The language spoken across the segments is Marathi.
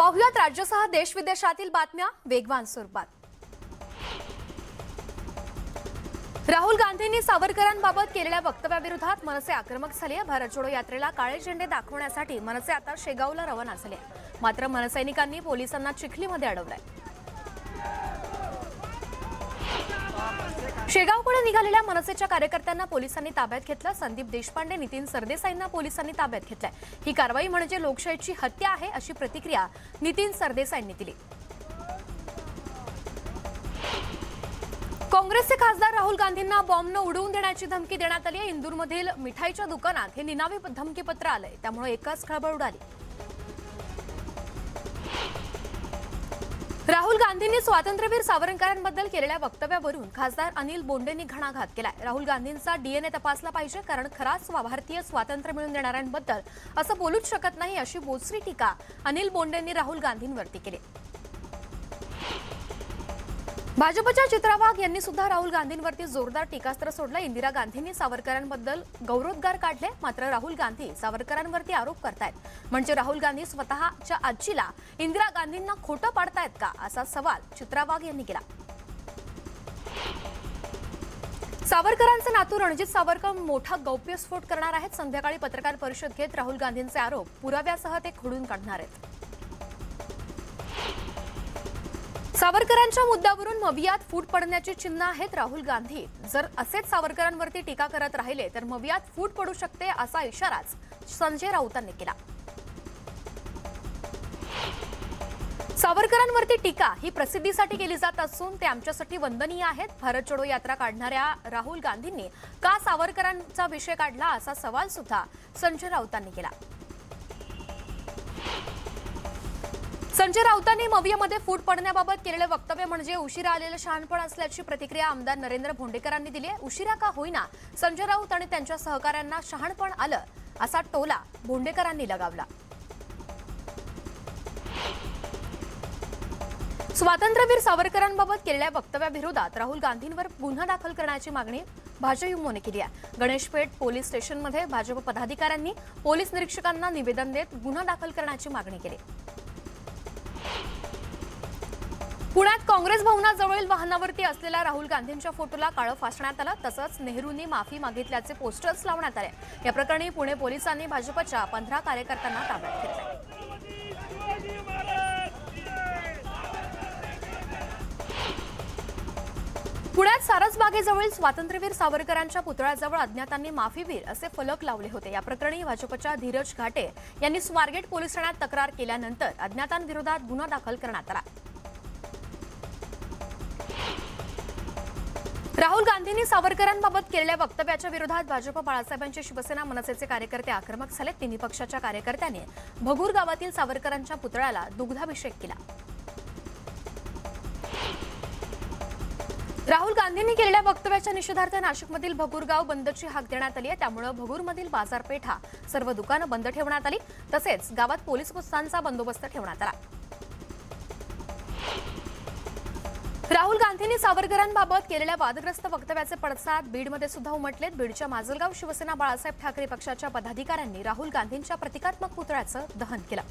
पाहुयात राज्यासह देश विदेशातील बातम्या वेगवान स्वरूपात। राहुल गांधींनी सावरकरांबाबत केलेल्या वक्तव्याविरोधात मनसे आक्रमक झाली आहे। भारत जोडो यात्रेला काळे झेंडे दाखवण्यासाठी मनसे आता शेगावला रवाना झाले। मात्र मनसैनिकांनी पोलिसांना चिखलीमध्ये अडवलंय। शेगावकडे निघालेल्या मनसेच्या कार्यकर्त्यांना पोलिसांनी ताब्यात घेतलं। संदीप देशपांडे, नितीन सरदेसाईंना पोलिसांनी ताब्यात घेतलंय। ही कारवाई म्हणजे लोकशाहीची हत्या आहे अशी प्रतिक्रिया नितीन सरदेसाईंनी दिली। काँग्रेसचे खासदार राहुल गांधींना बॉम्बनं उडवून देण्याची धमकी देण्यात आली आहे। इंदूरमधील मिठाईच्या दुकानात हे निनावी धमकीपत्र आलंय, त्यामुळे एकच खळबळ उडाली। राहुल गांधींनी स्वातंत्र्यवीर सावरकरांबद्दल केलेल्या वक्तव्यावरून खासदार अनिल बोंडेंनी घणाघात केलाय। राहुल गांधींचा डीएनए तपासला पाहिजे, कारण खराच भारतीय स्वातंत्र्य मिळवून देणाऱ्यांबद्दल असं बोलूच शकत नाही अशी बोचरी टीका अनिल बोंडेंनी राहुल गांधींवरती केली। भाजपच्या चित्रा वाघ यांनी सुद्धा राहुल गांधींवरती जोरदार टीकास्त्र सोडलं। इंदिरा गांधींनी सावरकरांबद्दल गौरवोद्गार काढले, मात्र राहुल गांधी सावरकरांवरती आरोप करतायत। म्हणजे राहुल गांधी स्वतःच्या आजीला इंदिरा गांधींना खोटं पाडतायत का, असा सवाल चित्रा वाघ यांनी केला। सावरकरांचे नातू रणजित सावरकर मोठा गौप्यस्फोट करणार आहेत। संध्याकाळी पत्रकार परिषद घेत राहुल गांधींचे आरोप पुराव्यासह ते खोडून काढणार आहेत। सावरकरांच्या मुद्द्यावरून मवियात फूट पडण्याची चिन्ह आहेत। राहुल गांधी जर असेच सावरकरांवरती टीका करत राहिले तर मवियात फूट पडू शकते, असा इशाराच संजय राऊतांनी केला। सावरकरांवरती टीका ही प्रसिद्धीसाठी केली जात असून ते आमच्यासाठी वंदनीय आहेत। भारत जोडो यात्रा काढणाऱ्या राहुल गांधींनी का सावरकरांचा विषय काढला, असा सवाल सुद्धा संजय राऊतांनी केला। संजय राऊतांनी मवियामध्ये फूट पडण्याबाबत केलेले वक्तव्य म्हणजे उशिरा आलेलं शहाणपण असल्याची प्रतिक्रिया आमदार नरेंद्र भोंडेकरांनी दिली आहे। उशिरा का होईना संजय राऊत आणि त्यांच्या सहकाऱ्यांना शहाणपण आलं, असा टोला भोंडेकरांनी लगावला। स्वातंत्र्यवीर सावरकरांबाबत केलेल्या वक्तव्याविरोधात राहुल गांधींवर गुन्हा दाखल करण्याची मागणी भाजयुमोने केली आहे। गणेशपेठ पोलीस स्टेशनमध्ये भाजप पदाधिकाऱ्यांनी पोलीस निरीक्षकांना निवेदन देत गुन्हा दाखल करण्याची मागणी केली। पुण्यात काँग्रेस भवनाजवळील वाहनावरती असलेल्या राहुल गांधींच्या फोटोला काळं फासण्यात आलं, तसंच नेहरूंनी माफी मागितल्याचे पोस्टर्स लावण्यात आले। या प्रकरणी पुणे पोलिसांनी भाजपच्या 15 कार्यकर्त्यांना ताब्यात घेतले। पुण्यात सारसबागेजवळील स्वातंत्र्यवीर सावरकरांच्या पुतळ्याजवळ अज्ञातांनी माफीवीर असे फलक लावले होते। या प्रकरणी भाजपच्या धीरज घाटे यांनी स्वारगेट पोलीस ठाण्यात तक्रार केल्यानंतर अज्ञातांविरोधात गुन्हा दाखल करण्यात आला। राहुल गांधींनी सावरकरांबाबत केलेल्या वक्तव्याच्या विरोधात भाजप, बाळासाहेबांची शिवसेना, मनसेचे कार्यकर्ते आक्रमक झाले। तिन्ही पक्षाच्या कार्यकर्त्यांनी भगूर गावातील सावरकरांच्या पुतळ्याला दुग्धाभिषेक केला। राहुल गांधींनी केलेल्या वक्तव्याच्या निषेधार्थ नाशिकमधील भगूरगाव बंदची हाक देण्यात आली आहे। त्यामुळे भगूरमधील बाजारपेठा, सर्व दुकानं बंद ठेवण्यात आली, तसेच गावात पोलीस पोस्टांचा बंदोबस्त ठेवण्यात आला। राहुल गांधींनी सावरकरांबाबत केलेल्या वादग्रस्त वक्तव्याचे पडसाद बीडमध्ये सुद्धा उमटलेत। बीडच्या माजलगाव शिवसेना बाळासाहेब ठाकरे पक्षाच्या पदाधिकाऱ्यांनी राहुल गांधींच्या प्रतिकात्मक पुतळ्याचं दहन केलं।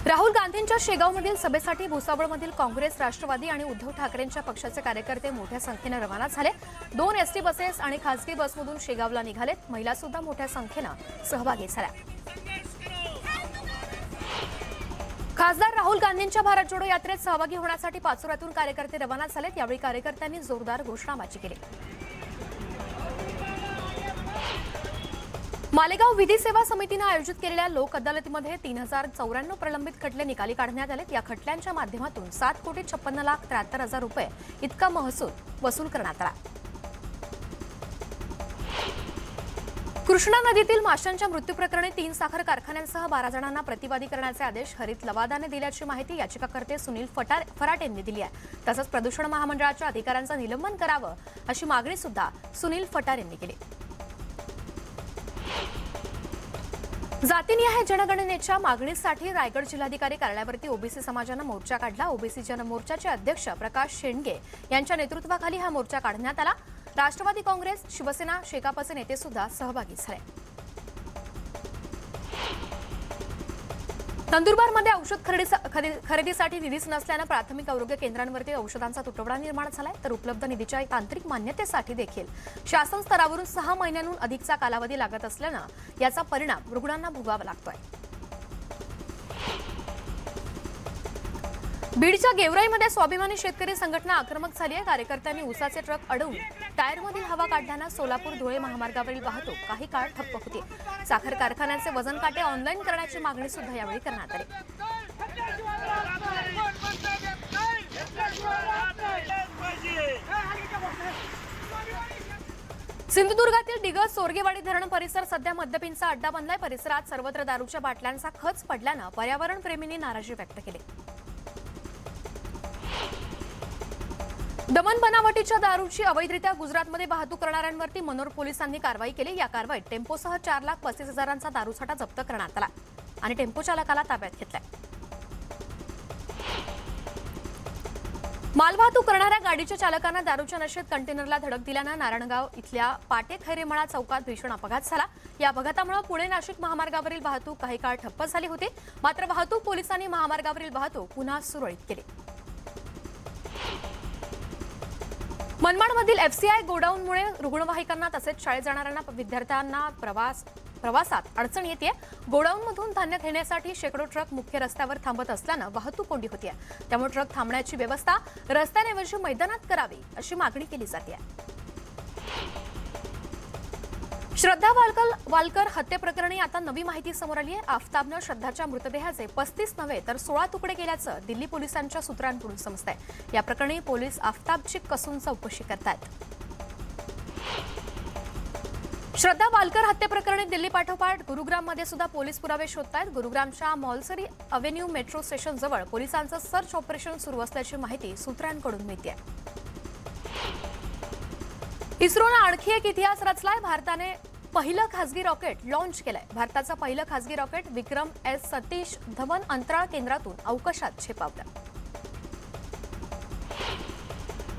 राहुल गांधींच्या शेगावमधील सभेसाठी भुसावळमधील काँग्रेस, राष्ट्रवादी आणि उद्धव ठाकरेंच्या पक्षाचे कार्यकर्ते मोठ्या संख्येने रवाना झाले। 2 एसटी बसेस आणि खासगी बसमधून शेगावला निघालेत। महिला सुद्धा मोठ्या संख्येने सहभागी झाल्या। खासदार राहुल गांधींच्या भारत जोडो यात्रेत सहभागी होण्यासाठी पाचोऱ्यातून कार्यकर्ते रवाना झालेत। यावेळी कार्यकर्त्यांनी जोरदार घोषणाबाजी केली। मालेगाव विधी सेवा समितीने आयोजित केलेल्या लोक अदालतीमध्ये 3094 प्रलंबित खटले निकाली काढण्यात आलेत। या खटल्यांच्या माध्यमातून 7,56,73,000 रुपये इतका महसूल वसूल करण्यात आला। कृष्णा नदीतील माशांच्या मृत्यू प्रकरणी 3 साखर कारखान्यांसह 12 जणांना प्रतिवादी करण्याचे आदेश हरित लवादाने दिल्याची माहिती याचिकाकर्ते सुनील फटाट यांनी दिली आहे। तसंच प्रदूषण महामंडळाच्या अधिकाऱ्यांचं निलंबन करावं अशी मागणी सुद्धा सुनील फटाट यांनी केली। जातीनिहाय जनगणनेच्या मागणीसाठी रायगड जिल्हाधिकारी कार्यालयावरती ओबीसी समाजानं मोर्चा काढला। ओबीसी जनमोर्चाचे अध्यक्ष प्रकाश शेंडगे यांच्या नेतृत्वाखाली हा मोर्चा काढण्यात आला। राष्ट्रवादी काँग्रेस, शिवसेना, शेकापचे नेते सुद्धा सहभागी झाले। नंदुरबारमध्ये औषध खरेदीसाठी निधीच नसल्यानं प्राथमिक आरोग्य केंद्रांवरती औषधांचा तुटवडा निर्माण झालाय, तर उपलब्ध निधीच्या तांत्रिक मान्यतेसाठी देखील शासन स्तरावरून 6 महिन्यांहून अधिकचा कालावधी लागत असल्यानं याचा परिणाम रुग्णांना भोगावा लागतोय। बीडच्या गेवराईमध्ये स्वाभिमानी शेतकरी संघटना आक्रमक झाली आहे। कार्यकर्त्यांनी ऊसाचे ट्रक अडवून टायरमधील हवा काढल्यानं सोलापूर धुळे महामार्गावरील वाहतूक काही काळ ठप्प होती। साखर कारखान्याचे वजन काटे ऑनलाईन करण्याची मागणी सुद्धा यावेळी करण्यात आली। सिंधुदुर्गातील डिगस सोरगेवाडी धरण परिसर सध्या मद्यपींचा अड्डा बनलाय। परिसरात सर्वत्र दारूच्या बाटल्यांचा खच पडल्यानं पर्यावरण प्रेमींनी नाराजी व्यक्त केली। दमन बनावटीच्या दारूची अवैधरित्या गुजरातमध्ये वाहतूक करणाऱ्यांवरती मनोर पोलिसांनी कारवाई केली। या कारवाईत टेम्पोसह 4,35,000चा दारूसाठा जप्त करण्यात आला आणि टेम्पो चालकाला ताब्यात घेतलाय। मालवाहतूक करणाऱ्या गाडीच्या चालकांना दारूच्या नशेत कंटेनरला धडक दिल्यानं नारायणगाव इथल्या पाटे खैरेमळा चौकात भीषण अपघात झाला। या अपघातामुळे पुणे नाशिक महामार्गावरील वाहतूक काही काळ ठप्प झाली होती, मात्र वाहतूक पोलिसांनी महामार्गावरील वाहतूक पुन्हा सुरळीत केली। मनमाडमधील एफसीआय गोडाऊनमुळे रुग्णवाहिकांना तसेच शाळेत जाणाऱ्यांना विद्यार्थ्यांना प्रवासात अडचण येते। गोडाऊनमधून धान्य घेण्यासाठी शेकडो ट्रक मुख्य रस्त्यावर थांबत असल्यानं वाहतूक कोंडी होती, त्यामुळे ट्रक थांबण्याची व्यवस्था रस्त्याऐवजी मैदानात करावी अशी मागणी केली जाते। श्रद्धा वालकर हत्येप्रकरणी आता नवी माहिती समोर आली आहे। आफताबनं श्रद्धाच्या मृतदेहाचे 35 नव्हे तर 16 तुकडे केल्याचं दिल्ली पोलिसांच्या सूत्रांकडून समजतंय। या प्रकरणी पोलीस आफताबची कसून चौकशी करतायत। श्रद्धा वालकर हत्येप्रकरणी दिल्ली पाठोपाठ गुरुग्राममध्ये सुद्धा पोलीस पुरावे शोधतायत। गुरुग्रामच्या मॉलसरी अव्हेन्यू मेट्रो स्टेशन जवळ पोलिसांचं सर्च ऑपरेशन सुरू असल्याची माहिती सूत्रांकडून मिळते। इस्रोनं आणखी एक इतिहास रचलाय। भारताने पहिलं खासगी रॉकेट लॉन्च केलंय। भारताचं पहिलं खासगी रॉकेट विक्रम एस सतीश धवन अंतराळ केंद्रातून अवकाशात झेपावलं।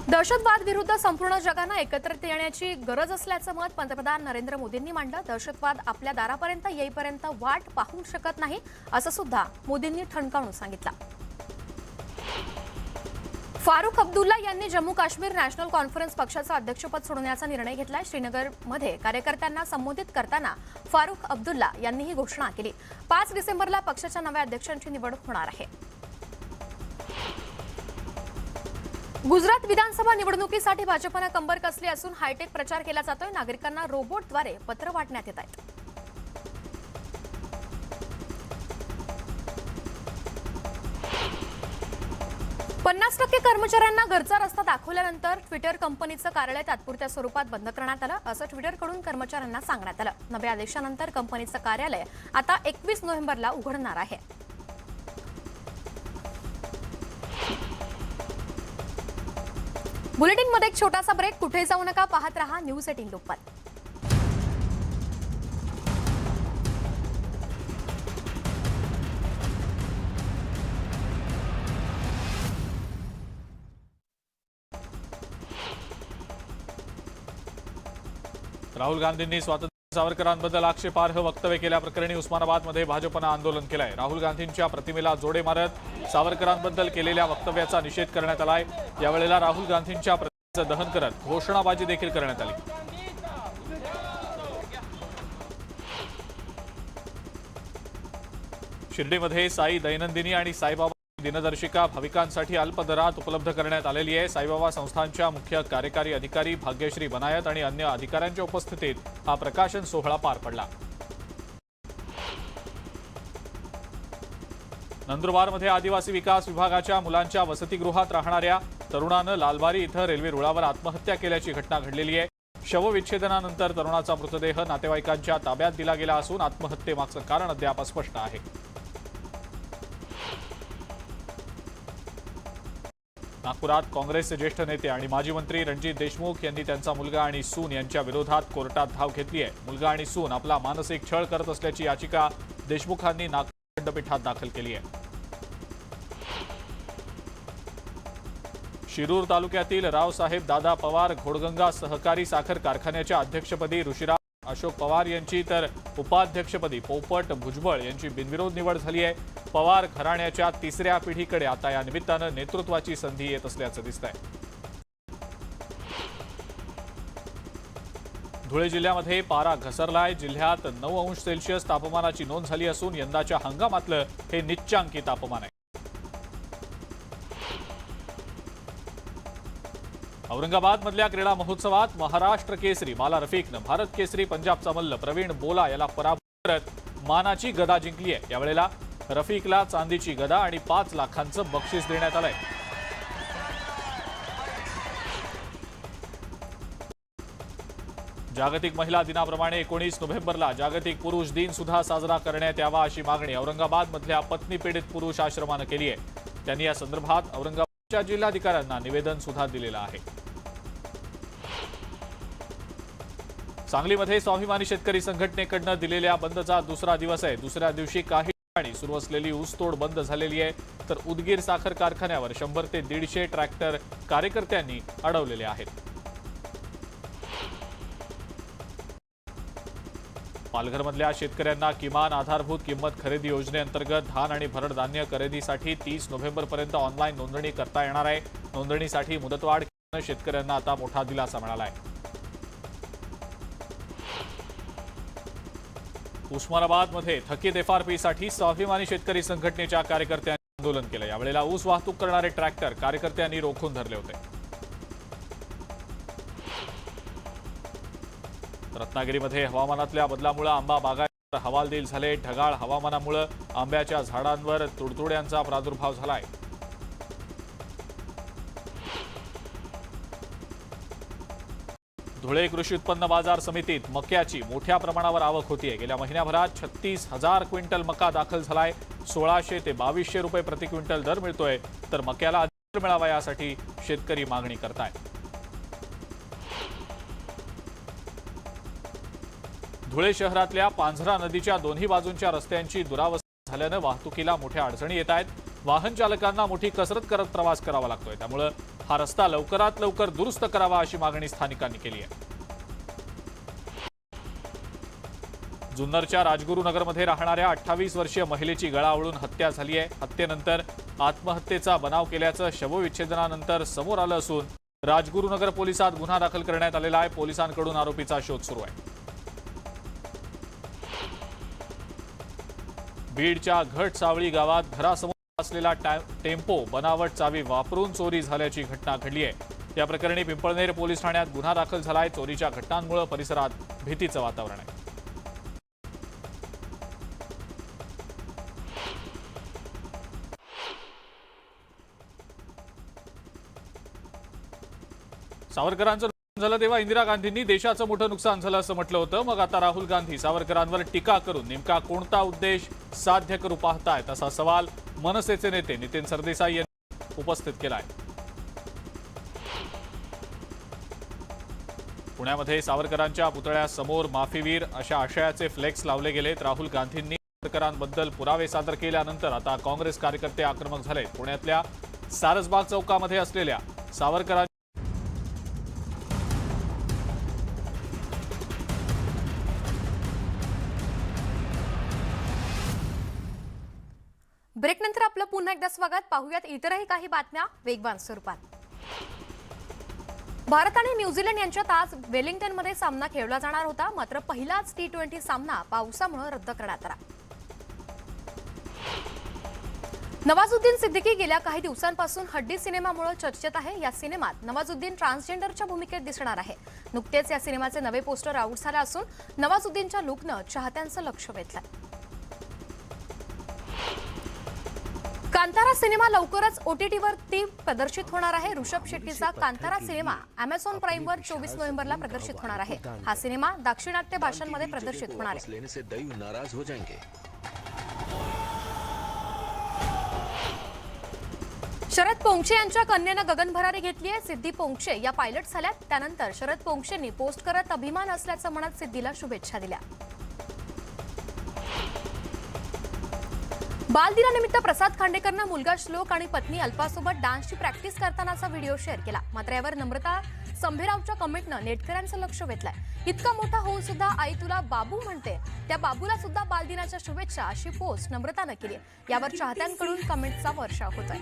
दहशतवाद विरुद्ध संपूर्ण जगानं एकत्रित येण्याची गरज असल्याचं मत पंतप्रधान नरेंद्र मोदींनी मांडलं। दहशतवाद आपल्या दारापर्यंत येईपर्यंत वाट पाहू शकत नाही असं सुद्धा मोदींनी ठणकावून सांगितलं। फारुख अब्दुल्ला यांनी जम्मू काश्मीर नॅशनल कॉन्फरन्स पक्षाचं अध्यक्षपद सोडण्याचा निर्णय घेतलाय। श्रीनगरमध्ये कार्यकर्त्यांना संबोधित करताना फारुख अब्दुल्ला यांनी ही घोषणा केली। 5 डिसेंबरला पक्षाच्या नव्या अध्यक्षांची निवड होणार आहे। गुजरात विधानसभा निवडणुकीसाठी भाजपनं कंबर कसली असून हायटेक प्रचार केला जातोय। नागरिकांना रोबोटद्वारे पत्र वाटण्यात येत आहेत। 50% कर्मचाऱ्यांना घरचा रस्ता दाखवल्यानंतर ट्विटर कंपनीचं कार्यालय तात्पुरत्या स्वरूपात बंद करण्यात आलं असं ट्विटरकडून कर्मचाऱ्यांना सांगण्यात आलं। नव्या आदेशानंतर कंपनीचं कार्यालय आता 21 नोव्हेंबरला उघडणार आहे। बुलेटिनमध्ये एक छोटासा ब्रेक, कुठे जाऊ नका, पाहत रहा न्यूज 18 लोकपाल। राहुल गांधींनी स्वातंत्र्य सावरकरांबद्दल आक्षेपार्ह वक्तव्य केल्याप्रकरणी उस्मानाबादमध्ये भाजपनं आंदोलन केलंय। राहुल गांधींच्या प्रतिमेला जोडे मारत सावरकरांबद्दल केलेल्या वक्तव्याचा निषेध करण्यात आलाय। यावेळेला राहुल गांधींच्या प्रतिमेचं दहन करत घोषणाबाजी देखील करण्यात आली। शिर्डीमध्ये साई दैनंदिनी आणि साईबाबा दिनदर्शिका भाविकांसाठी अल्प दरात उपलब्ध करण्यात आलेली आहे। साईबाबा संस्थानच्या मुख्य कार्यकारी अधिकारी भाग्यश्री बनायत आणि अन्य अधिकाऱ्यांच्या उपस्थितीत हा प्रकाशन सोहळा पार पडला। नंदुरबारमध्ये आदिवासी विकास विभागाच्या मुलांच्या वसतिगृहात राहणाऱ्या तरुणानं लालबारी इथं रेल्वे रुळावर आत्महत्या केल्याची घटना घडलेली आहे। शवविच्छेदनानंतर तरुणाचा मृतदेह नातेवाईकांच्या ताब्यात दिला गेला असून आत्महत्येमागचं कारण अद्याप अस्पष्ट आहे। नागपुरात काँग्रेसचे ज्येष्ठ नेते आणि माजी मंत्री रणजित देशमुख यांनी त्यांचा मुलगा आणि सून यांच्या विरोधात कोर्टात धाव घेतली आहे। मुलगा आणि सून आपला मानसिक छळ करत असल्याची याचिका देशमुखांनी नागपूर खंडपीठात दाखल केली आहे। शिरूर तालुक्यातील रावसाहेब दादा पवार घोडगंगा सहकारी साखर कारखान्याच्या अध्यक्षपदी ऋषिराज अशोक पवार यांची तर उपाध्यक्षपदी पोपट भुजबळ यांची बिनविरोध निवड झाली आहे. पवार घराण्याच्या तिसऱ्या पिढीकडे आता या निमित्तानं नेतृत्वाची संधी येत असल्याचं दिसतंय. धुळे जिल्ह्यामध्ये पारा घसरलाय. जिल्ह्यात 9 अंश सेल्सिअस तापमानाची नोंद झाली असून यंदाच्या हंगामातलं हे निच्चांकी तापमान आहे. औरंगाबाद मधल्या क्रीडा महोत्सवात महाराष्ट्र केसरी बाला रफिकनं भारत केसरी पंजाबचा मल्ल प्रवीण बोला याला पराभूत करत मानाची गदा जिंकली आहे. यावेळेला रफिकला चांदीची गदा आणि 5 लाखांचं बक्षीस देण्यात आलंय. जागतिक महिला दिनाप्रमाणे 19 नोव्हेंबरला जागतिक पुरुष दिन सुद्धा साजरा करण्यात यावा अशी मागणी औरंगाबादमधल्या पत्नी पीडित पुरुष आश्रमानं केली आहे. त्यांनी या संदर्भात औरंगाबादच्या जिल्हाधिकाऱ्यांना निवेदन सुद्धा दिलेलं आहे. सांगलीमध्ये स्वाभिमानी शेतकरी संघटनेकडनं दिलेल्या बंदचा दुसरा दिवस आहे. दुसऱ्या दिवशी काही ठिकाणी सुरू असलेली ऊसतोड बंद झालेली आहे, तर उदगीर साखर कारखान्यावर 100 ते 150 ट्रॅक्टर कार्यकर्त्यांनी अडवलेले आहेत. पालघरमधल्या शेतकऱ्यांना किमान आधारभूत किंमत खरेदी योजनेअंतर्गत धान आणि भरड धान्य खरेदीसाठी 30 नोव्हेंबरपर्यंत ऑनलाईन नोंदणी करता येणार आहे. नोंदणीसाठी मुदतवाढ केल्यानं शेतकऱ्यांना आता मोठा दिलासा मिळाला आहे. उस्मानाबादमध्ये थकीत एफआरपीसाठी स्वाभिमानी शेतकरी संघटनेच्या कार्यकर्त्यांनी आंदोलन केलं. यावेळेला ऊस वाहतूक करणारे ट्रॅक्टर कार्यकर्त्यांनी रोखून धरले होते. रत्नागिरीमध्ये हवामानातल्या बदलामुळे आंबा बागायतदार हवालदिल झाले. ढगाळ हवामानामुळे आंब्याच्या झाडांवर तुडतुड्यांचा प्रादुर्भाव झालाय. धुळे कृषी उत्पन्न बाजार समितीत मक्याची मोठ्या प्रमाणावर आवक होतीये. गेल्या महिन्याभरात 36,000 क्विंटल मका दाखल झालाय. 1,600 ते 2,200 रुपये प्रति क्विंटल दर मिळतोय, तर मक्याला अधिक दर मिळावा यासाठी शेतकरी मागणी करतायत. धुळे शहरातल्या पांझरा नदीच्या दोन्ही बाजूंच्या रस्त्यांची दुरावस्था झाल्यानं वाहतुकीला मोठ्या अडचणी येत आहेत. वाहन चालकांना मोठी कसरत करत प्रवास करावा लागतोय. त्यामुळे हा रस्ता लवकरात लवकर दुरुस्त करावा अशी मागणी स्थानिकांनी केली आहे. जुन्नरच्या राजगुरुनगरमध्ये राहणाऱ्या 28 वर्षीय महिलेची गळा आवळून हत्या झाली आहे. हत्येनंतर आत्महत्येचा बनाव केल्याचं शवविच्छेदनानंतर समोर आलं असून राजगुरुनगर पोलिसात गुन्हा दाखल करण्यात आलेला आहे. पोलिसांकडून आरोपीचा शोध सुरू आहे. बीडच्या घटसावळी गावात घरासमोर असलेला टेम्पो बनावट चावी वापरून चोरी झाल्याची घटना घडली आहे. या प्रकरणी पिंपळनेर पोलीस ठाण्यात गुन्हा दाखल झालाय. चोरीच्या घटनांमुळे परिसरात भीतीचं वातावरण आहे. सावरकरांचं झालं तेव्हा इंदिरा गांधींनी देशाचं मोठं नुकसान झालं असं म्हटलं होतं. मग आता राहुल गांधी सावरकरांवर टीका करून नेमका कोणता उद्देश साध्य करू पाहतायत असा सवाल मनसेचे नेते नितीन सरदेसाई यांनी उपस्थित केला आहे. पुण्यामध्ये सावरकरांच्या पुतळ्यासमोर माफीवीर अशा आशयाचे फ्लेक्स लावले गेलेत. राहुल गांधींनी सावरकरांबद्दल पुरावे सादर केल्यानंतर आता काँग्रेस कार्यकर्ते आक्रमक झालेत. पुण्यातल्या सारसबाग चौकामध्ये असलेल्या सावरकरांच्या ब्रेकनंतर आपलं पुन्हा एकदा स्वागत. पाहूयात इतरही काही बातम्या वेगवान स्वरूपात. भारत आणि न्यूझीलंड यांच्यात आज वेलिंग्टनमध्ये सामना खेळला जाणार होता, मात्र पहिलाच T20 सामना पावसामुळे रद्द करण्यात आला. नवाजुद्दीन सिद्दीकी गेल्या काही दिवसांपासून हड्डी सिनेमामुळे चर्चेत आहे. या सिनेमात नवाजुद्दीन ट्रान्सजेंडरच्या भूमिकेत दिसणार आहे. नुकतेच या सिनेमाचे नवे पोस्टर आऊट झाले असून नवाजुद्दीनच्या लुकनं चाहत्यांचं लक्ष वेधलंय. कांतारा सिनेमा लवकरच OTTवरती प्रदर्शित होणार आहे. ऋषभ शेट्टीचा कांतारा सिनेमा Amazon प्राईमवर 24 नोव्हेंबरला प्रदर्शित होणार आहे. हा सिनेमा दाक्षिणात्य भाषांमध्ये प्रदर्शित होणार आहे. शरद पोंक्षे यांच्या कन्येनं गगनभरारी घेतली आहे. सिद्धी पोंक्षे या पायलट झाल्यात. त्यानंतर शरद पोंक्षेंनी पोस्ट करत अभिमान असल्याचं म्हणत सिद्धीला शुभेच्छा दिल्या. बालदिनानिमित्त प्रसाद खांडेकरनं मुलगा श्लोक आणि पत्नी अल्पासोबत डान्सची प्रॅक्टिस करतानाचा व्हिडिओ शेअर केला. मात्र यावर नम्रता संभेरावच्या कमेंटनं नेटकऱ्यांचं लक्ष वेधलंय। इतका मोठा होऊन सुद्धा आई तुला बाबू म्हणते, त्या बाबूला सुद्धा बालदिनाच्या शुभेच्छा अशी पोस्ट नम्रतानं केली। यावर चाहत्यांकडून कमेंटचा वर्षाव होतोय।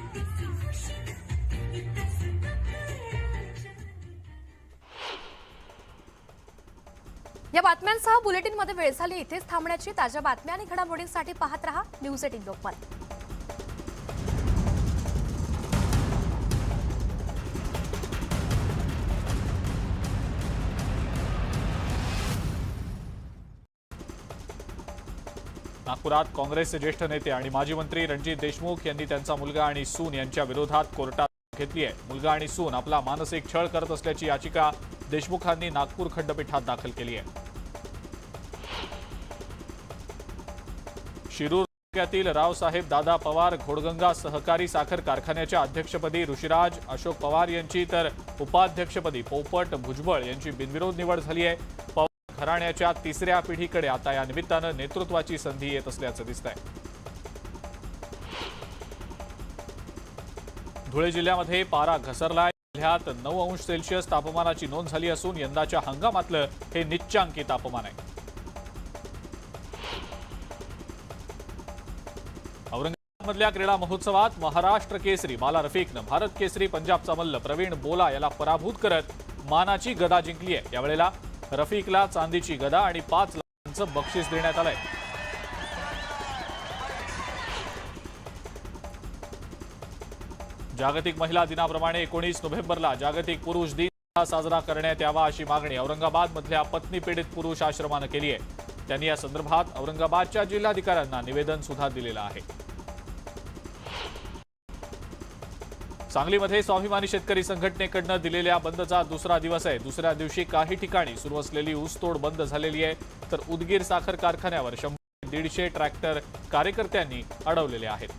या बातम्यांसह बुलेटिनमध्ये वेळ झाली इथेच थांबण्याची। ताज्या बातम्या आणि घडामोडींसाठी पाहत रहा न्यूज 18 लोकमत। नागपुरात काँग्रेसचे ज्येष्ठ नेते आणि माजी मंत्री रणजित देशमुख यांनी त्यांचा मुलगा आणि सून यांच्या विरोधात कोर्टात घेतली आहे। मुलगा आणि सून आपला मानसिक छळ करत असल्याची याचिका देशमुखांनी नागपूर खंडपीठात दाखल केली आहे। शिरूर तालुक्यातील रावसाहेब दादा पवार घोडगंगा सहकारी साखर कारखान्याच्या अध्यक्षपदी ऋषिराज अशोक पवार यांची तर उपाध्यक्षपदी पोपट भुजबळ यांची बिनविरोध निवड झाली आहे। पवार घराण्याच्या तिसऱ्या पिढीकडे आता या निमित्तानं नेतृत्वाची संधी येत असल्याचं दिसतंय। धुळे जिल्ह्यामध्ये पारा घसरलाय। जिल्ह्यात 9 अंश सेल्सिअस तापमानाची नोंद झाली असून यंदाच्या हंगामातलं हे निच्चांकी तापमान आहे। औरंगाबादमधल्या क्रीडा महोत्सवात महाराष्ट्र केसरी बाला रफिकनं भारत केसरी पंजाबचा मल्ल प्रवीण बोला याला पराभूत करत मानाची गदा जिंकली आहे। यावेळेला रफिकला चांदीची गदा आणि 5 लाखांचं बक्षीस देण्यात आलंय। जागतिक महिला दिनाप्रमाणे 19 नोव्हेंबरला जागतिक पुरुष दिन साजरा करण्यात यावा अशी मागणी औरंगाबादमधल्या पत्नी पीडित पुरुष आश्रमानं केली आहे। त्यांनी या संदर्भात औरंगाबादच्या जिल्हाधिकाऱ्यांना निवेदन सुद्धा दिलेलं आहे। सांगलीमध्ये स्वाभिमानी शेतकरी संघटनेकडनं दिलेल्या बंदचा दुसरा दिवस आहे। दुसऱ्या दिवशी काही ठिकाणी सुरू असलेली ऊसतोड बंद झालेली आहे, तर उदगीर साखर कारखान्यावर 100-150 ट्रॅक्टर कार्यकर्त्यांनी अडवलेले आहेत।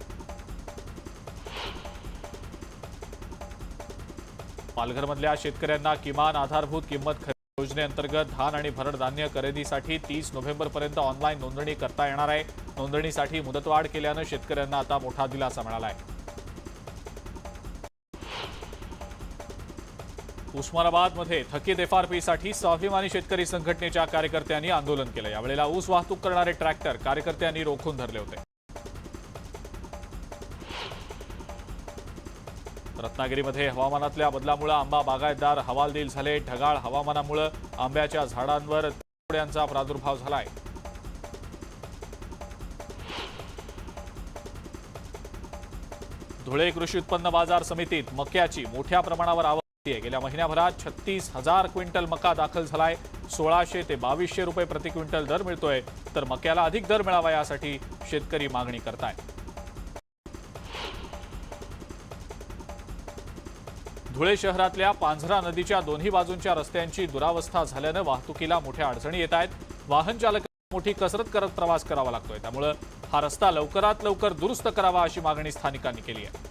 पालघरमधल्या शेतकऱ्यांना किमान आधारभूत किंमत खरेदी योजनेअंतर्गत धान आणि भरड धान्य खरेदीसाठी 30 नोव्हेंबरपर्यंत ऑनलाईन नोंदणी करता येणार आहे। नोंदणीसाठी मुदतवाढ केल्यानं शेतकऱ्यांना आता मोठा दिलासा मिळाला आहे। उस्मानाबादमध्ये थकीत एफआरपीसाठी स्वाभिमानी शेतकरी संघटनेच्या कार्यकर्त्यांनी आंदोलन केलं। यावेळेला ऊस वाहतूक करणारे ट्रॅक्टर कार्यकर्त्यांनी रोखून धरले होते। रत्नागिरीमध्ये हवामानातल्या बदलामुळे आंबा बागायतदार हवालदिल झाले। ढगाळ हवामानामुळे आंब्याच्या झाडांवर तुडयांचा प्रादुर्भाव झालाय। धुळे कृषी उत्पन्न बाजार समितीत मक्याची मोठ्या प्रमाणावर आवक आहे। गेल्या महिन्याभरात 36,000 क्विंटल मका दाखल झालाय। 1600 ते 2200 रुपये प्रति क्विंटल दर मिळतोय, तर मक्याला अधिक दर मिळावा यासाठी शेतकरी मागणी करतायत। धुळे शहरातल्या पांझरा नदीच्या दोन्ही बाजूंच्या रस्त्यांची दुरावस्था झाल्यानं वाहतुकीला मोठ्या अडचणी येत आहेत। वाहन चालकांना मोठी कसरत करत प्रवास करावा लागतोय, त्यामुळे हा रस्ता लवकरात लवकर दुरुस्त करावा अशी मागणी स्थानिकांनी केली आहे।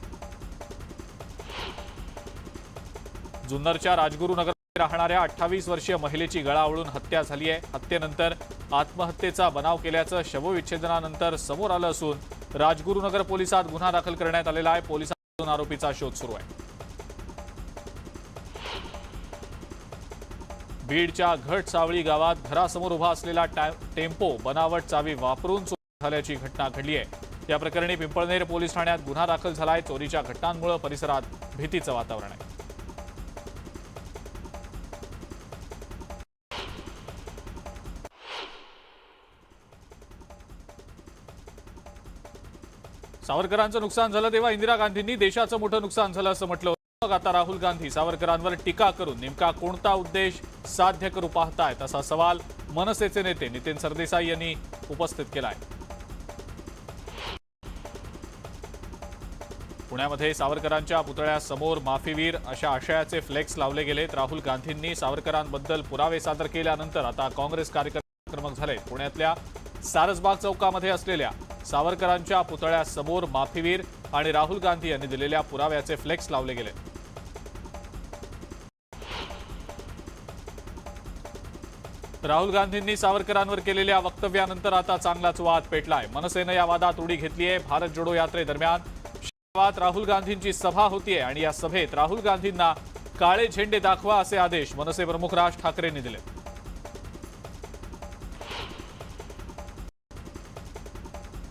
जुन्नरच्या राजगुरुनगर राहणाऱ्या 28 वर्षीय महिलेची गळावळून हत्या झाली आहे। हत्येनंतर आत्महत्येचा बनाव केल्याचं शवविच्छेदनानंतर समोर आलं असून राजगुरुनगर पोलिसात गुन्हा दाखल करण्यात आलेला आहे। पोलिसांकडून आरोपीचा शोध सुरू आहे। बीडच्या घट सावळी गावात घरासमोर उभा असलेला टेम्पो बनावट चावी वापरून चोरी झाल्याची घटना घडली आहे। या प्रकरणी पिंपळनेर पोलीस ठाण्यात गुन्हा दाखल झालाय। चोरीच्या घटनांमुळे परिसरात भीतीचं वातावरण आहे। सावरकरांचं नुकसान झालं तेव्हा इंदिरा गांधींनी देशाचं मोठं नुकसान झालं असं म्हटलं होतं। मग आता राहुल गांधी सावरकरांवर टीका करून नेमका कोणता उद्देश साध्य करू पाहतायत असा सवाल मनसेचे नेते नितीन सरदेसाई यांनी उपस्थित केलाय। पुण्यामध्ये सावरकरांच्या पुतळ्यासमोर माफीवीर अशा आशयाचे फ्लेक्स लावले गेलेत। राहुल गांधींनी सावरकरांबद्दल पुरावे सादर केल्यानंतर आता काँग्रेस कार्यकर्ते आक्रमक झाले। पुण्यातल्या सारसबाग चौकामध्ये असलेल्या सावरकरांच्या पुतळ्यासमोर माफीवीर आणि राहुल गांधी यांनी दिलेल्या पुराव्याचे फ्लेक्स लावले गेले। राहुल गांधींनी सावरकरांवर केलेल्या वक्तव्यानंतर आता चांगलाच वाद पेटलाय। मनसेनं या वादात उडी घेतली आहे। भारत जोडो यात्रेदरम्यान राहुल गांधींची सभा होतीये आणि या सभेत राहुल गांधींना काळे झेंडे दाखवा असे आदेश मनसे प्रमुख राज ठाकरेंनी दिले.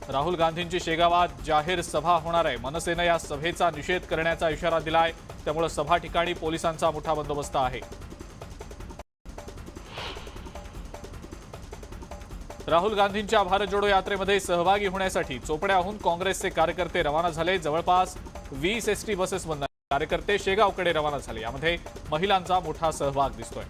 राहुल गांधींची शेगावात जाहीर सभा होणार आहे. मनसेनं या सभेचा निषेध करण्याचा इशारा दिलाय. त्यामुळे सभा ठिकाणी पोलिसांचा मोठा बंदोबस्त आहे. राहुल गांधींच्या भारत जोडो यात्रेमध्ये सहभागी होण्यासाठी चोपड्याहून काँग्रेसचे कार्यकर्ते रवाना झाले. जवळपास 20 एसटी बसेसमधून कार्यकर्ते शेगावकडे रवाना झाले. यामध्ये महिलांचा मोठा सहभाग दिसतोय.